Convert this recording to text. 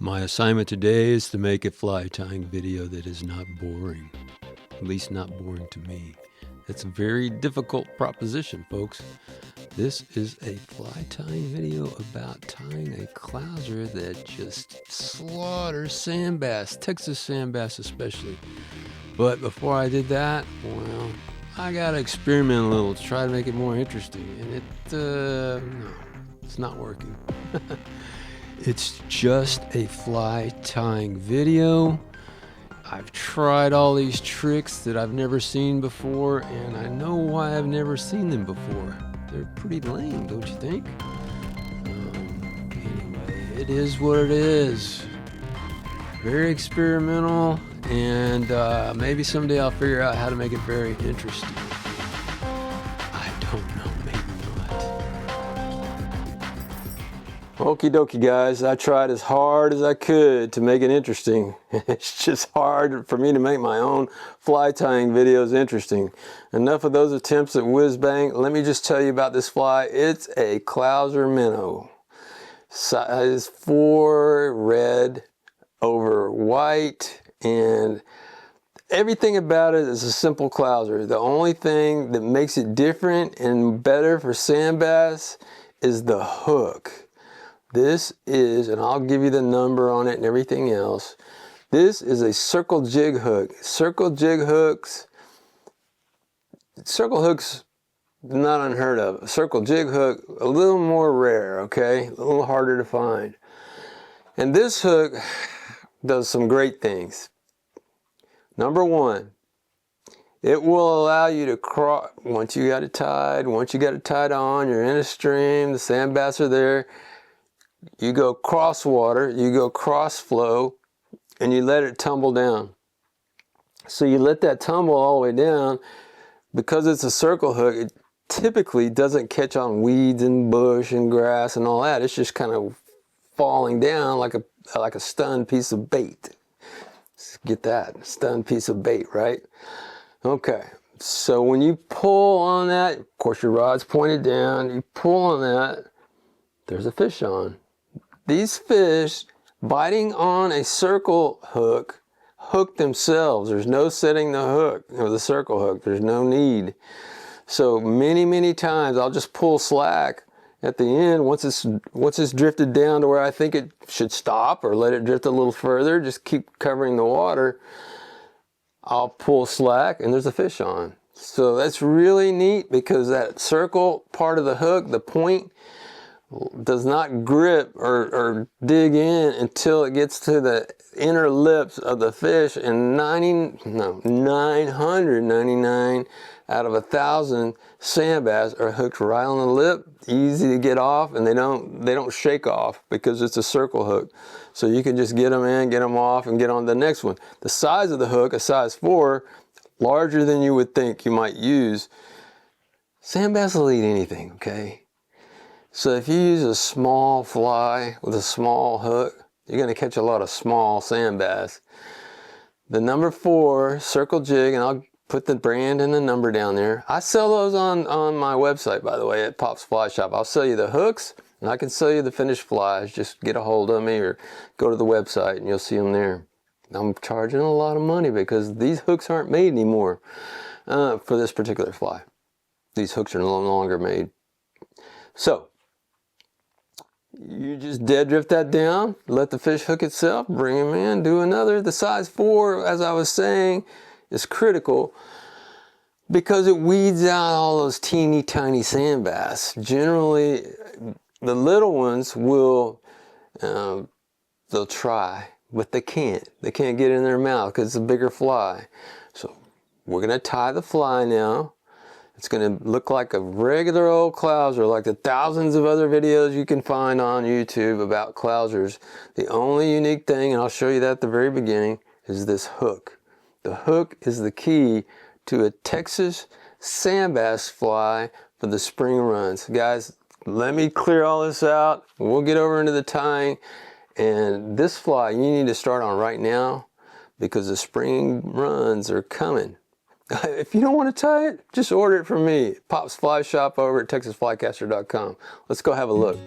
My assignment today is to make a fly tying video that is not boring. At least not boring to me. It's a very difficult proposition, folks. This is a fly tying video about tying a clouser that just slaughters sand bass, Texas sand bass especially. But before I did that, well, I gotta experiment a little to try to make it more interesting. And no, it's not working. It's just a fly tying video. I've tried all these tricks that I've never seen before, and I know why I've never seen them before. They're pretty lame, don't you think? Anyway, it is what it is. Very experimental, and maybe someday I'll figure out how to make it very interesting. I don't know, maybe not. Okie dokie, guys. I tried as hard as I could to make it interesting. It's just hard for me to make my own fly tying videos interesting. Enough of those attempts at whiz bang. Let me just tell you about this fly. It's a Clouser minnow. Size 4, red over white, and everything about it is a simple Clouser. The only thing that makes it different and better for sand bass is the hook. This is, and I'll give you the number on it and everything else. This is a circle jig hook. Circle hooks, not unheard of. A circle jig hook, a little more rare, okay? A little harder to find. And this hook does some great things. Number one, it will allow you to cross, once you got it tied on, you're in a stream, the sand bass are there, you go cross water, you go cross flow, and you let it tumble down. So you let that tumble all the way down. Because it's a circle hook, it typically doesn't catch on weeds and bush and grass and all that. It's just kind of falling down like a stunned piece of bait. Get that, stunned piece of bait, right? Okay, so when you pull on that, of course your rod's pointed down, you pull on that, there's a fish on. These fish biting on a circle hook themselves. There's no setting the hook or the circle hook. There's no need. So many times I'll just pull slack at the end once it's drifted down to where I think it should stop, or let it drift a little further, just keep covering the water. I'll pull slack and there's a fish on. So that's really neat, because that circle part of the hook, the point, does not grip or dig in until it gets to the inner lips of the fish, and 999 out of 1,000 sand bass are hooked right on the lip, easy to get off, and they don't shake off because it's a circle hook. So you can just get them in, get them off, and get on to the next one. The size of the hook, a size 4, larger than you would think you might use. Sand bass will eat anything, okay? So if you use a small fly with a small hook, you're going to catch a lot of small sand bass. The number 4 circle jig, and I'll put the brand and the number down there. I sell those on my website, by the way, at Pop's Fly Shop. I'll sell you the hooks, and I can sell you the finished flies. Just get a hold of me or go to the website and you'll see them there. I'm charging a lot of money because these hooks aren't made anymore for this particular fly. These hooks are no longer made. So you just dead drift that down, let the fish hook itself, bring him in, do another. The size 4, as I was saying, is critical because it weeds out all those teeny tiny sand bass. Generally, the little ones will, they'll try, but they can't. They can't get in their mouth because it's a bigger fly. So we're going to tie the fly now. It's going to look like a regular old Clouser, like the thousands of other videos you can find on YouTube about Clousers. The only unique thing, and I'll show you that at the very beginning, is this hook. The hook is the key to a Texas sand bass fly for the spring runs. Guys, let me clear all this out. We'll get over into the tying. And this fly you need to start on right now, because the spring runs are coming. If you don't want to tie it, just order it from me. Pop's Fly Shop over at TexasFlycaster.com. Let's go have a look.